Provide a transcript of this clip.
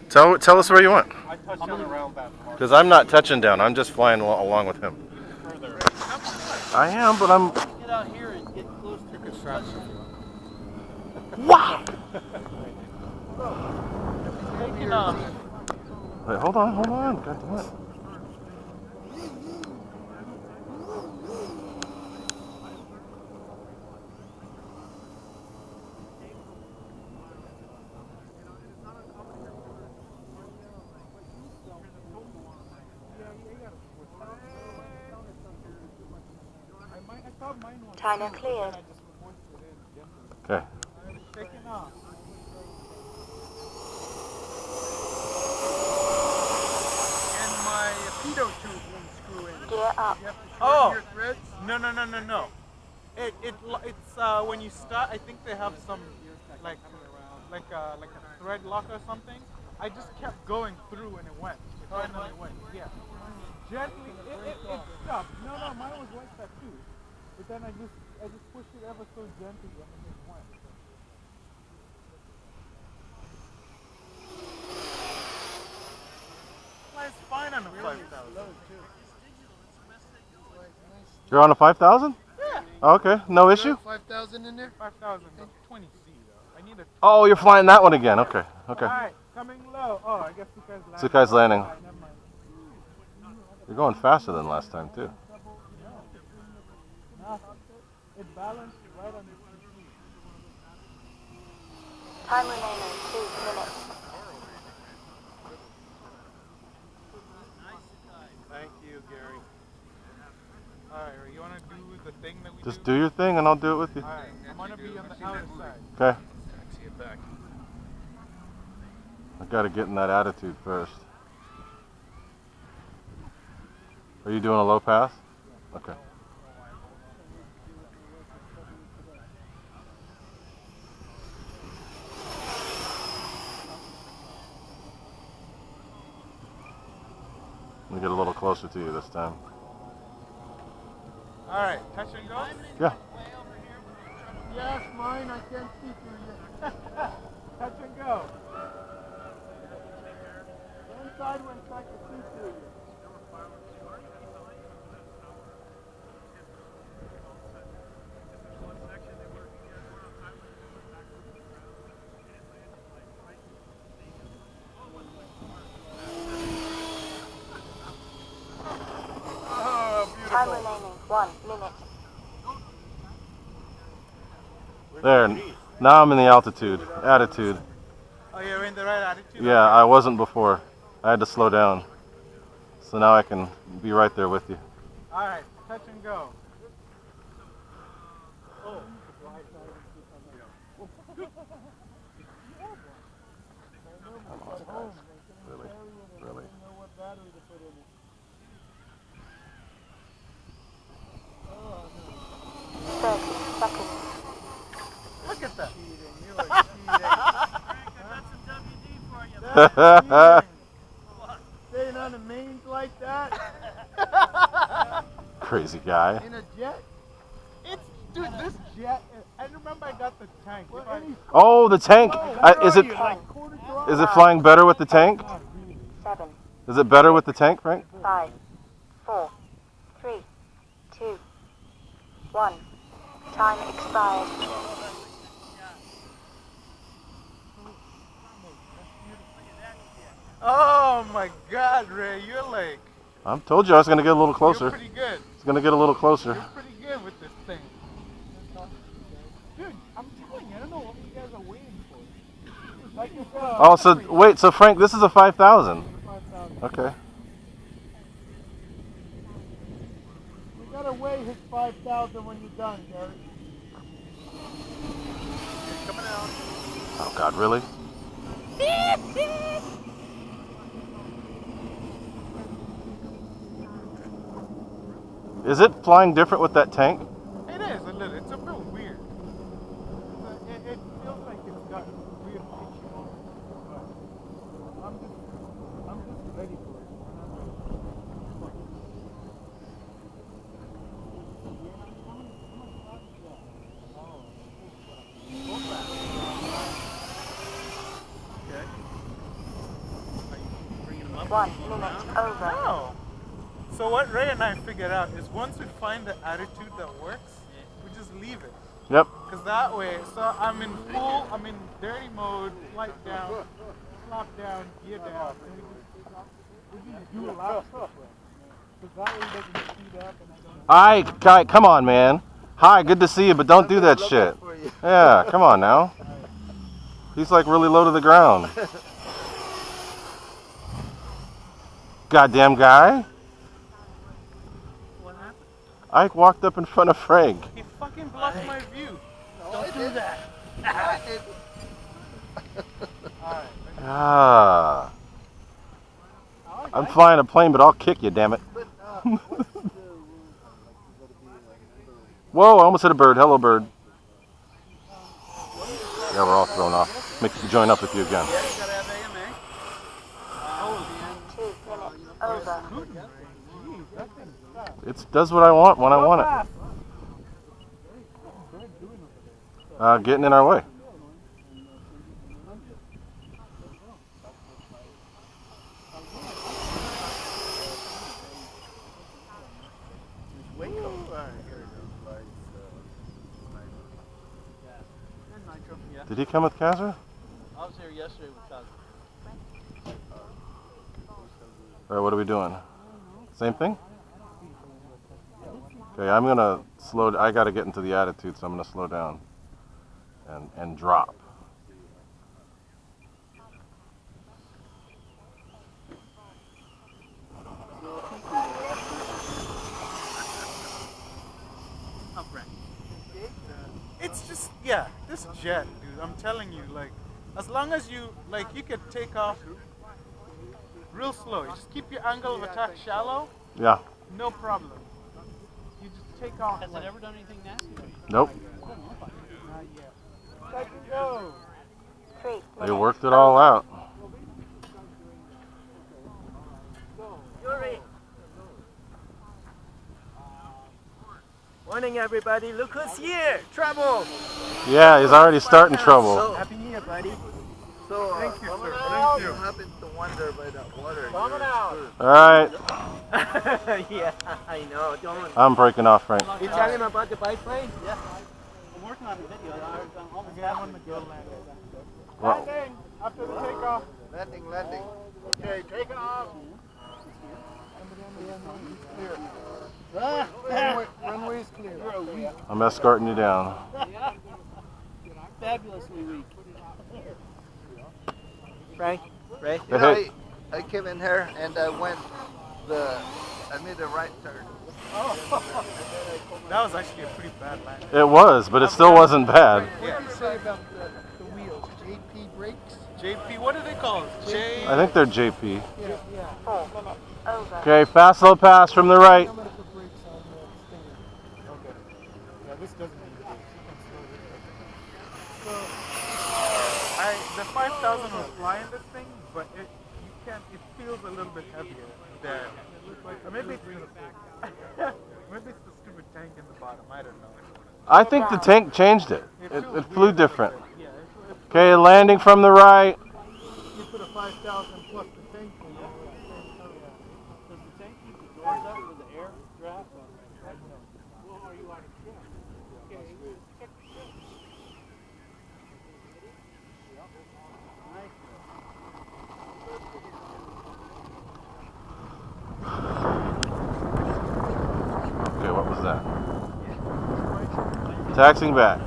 Tell us where you want. I touch down around that mark. Because I'm not touching down. I'm just flying along with him. Further. I am, but I'm. Get out here and get close to the structure. Wow! Taking off. Wait, hold on. God damn it. China cleared. Okay. Taking off. And my pitot tube won't screw in. Gear up. You have to shorten your threads? No. It's when you start. I think they have some like a thread lock or something. I just kept going through and it went. It finally went. Yeah. Gently, it stopped. No, mine was like that too. But then I just pushed it ever so gently and it went. Flies fine on the 5,000. You're on a 5,000? Yeah. Okay, no issue? 5,000 in there? 5,000, 20C though. I need a. Oh, you're flying that one again. Okay. Alright, coming low. Oh, I guess Sukai's landing. Sukai's landing. Alright, never mind. You're going faster than last time, too. It balanced right on the CC. Time remaining 2 minutes. Thank you, Gary. Alright, you want to do the thing that we Just do your thing and I'll do it with you. Alright, I'm going to be on the outer side. Okay. See it back. I gotta get in that attitude first. Are you doing a low pass? Okay. Let me get a little closer to you this time. Alright, touch and go? Yeah. Yes, mine, I can't see through you. Touch and go. One sideways so I can see through you. Time remaining 1 minute. There. Now I'm in the attitude. Oh, you're in the right attitude? Yeah, I wasn't before. I had to slow down. So now I can be right there with you. Alright, touch and go. Oh. Really? 30 seconds. Look at that. Staying on the mains like that? Crazy guy. In a jet? Dude, this jet, I remember I got the tank. Oh, the tank. Is it flying better with the tank? 7. Is it better with the tank, Frank? 5, 4, 3, 2, 1. Time expired. Oh my God, Ray, you're like... I told you I was going to get a little closer. You're pretty good. It's going to get a little closer. You're pretty good with this thing. Dude, I'm telling you, I don't know what you guys are waiting for. Like you said, Oh, so wait, so Frank, this is a 5,000. 5,000. Okay. You gotta weigh his 5,000 when you're done, Gary. It's coming out. Oh God, really? Is it flying different with that tank? It is a little. It's a bit weird. It feels like it's got weird pitching on it. But I'm just ready for it. 1 minute over. No. So what Ray and I figured out is once we find the attitude that works, we just leave it. Yep. Because that way, so I'm in dirty mode, flight down, flop down, gear down. And we just do a lot of stuff. Because that way it doesn't speed up and I don't... Guy, come on, man. Hi, good to see you, but don't do that shit. Yeah, come on now. He's like really low to the ground. Goddamn guy. What happened? Ike walked up in front of Frank. He fucking blocked my view. Don't do that. Ah. I'm flying a plane, but I'll kick you, damn it. Whoa, I almost hit a bird. Hello, bird. Yeah, we're all thrown off. Make me join up with you again. Yeah, you gotta have AMA. 2 minutes over. It does what I want when I want it. Getting in our way. Did he come with Kazar? I was here yesterday with Kaz. Alright, what are we doing? Same thing? Okay, I'm gonna slow. I gotta get into the attitude, so I'm gonna slow down and drop. It's just, yeah, this jet, dude, I'm telling you, like, as long as you, like, you could take off real slow. You just keep your angle of attack shallow, Yeah. no problem. You just take off. Has it ever done anything nasty? Nope. Not yet. Second go. 3 They minutes worked it all out. Yuri. Morning, everybody. Look who's here. Trouble. Yeah, he's already starting trouble. Happy New Year, buddy. So, Thank you, sir. you Thank you. happen to wonder by the water. Coming out. Alright, Yeah, I know. Don't. I'm breaking off, Frank. You tell him about the biplane? Yeah. I'm working on a video. I'm almost Yeah, I'm on the go land. Well, Landing after the takeoff. Landing, landing. Okay, take off. Runway's clear. I'm escorting you down. Yeah. Fabulously weak. Frank, Ray. Hey, hey. I came in here and I made a right turn. That was actually a pretty bad landing. It was, but it still wasn't bad. What What do you say about the wheels? JP brakes? JP, what are they called? J. I think they're JP. 4 minutes over. Okay, fast slow pass from the right. I'm gonna put brakes on the Stinger. Okay. Yeah, this doesn't need to be. The 5000 was flying this thing, but it feels a little bit heavier there. Or maybe it's maybe it's the stupid tank in the bottom. I don't know. I think the tank changed it. It feels flew weird. different. Yeah, it's Okay, landing from the right. you put a 5000 plus the tank in there. Does the tank keep the doors up with the air draft? Well, are you on a trip? Okay, check the ship. Okay, what was that? Taxiing back.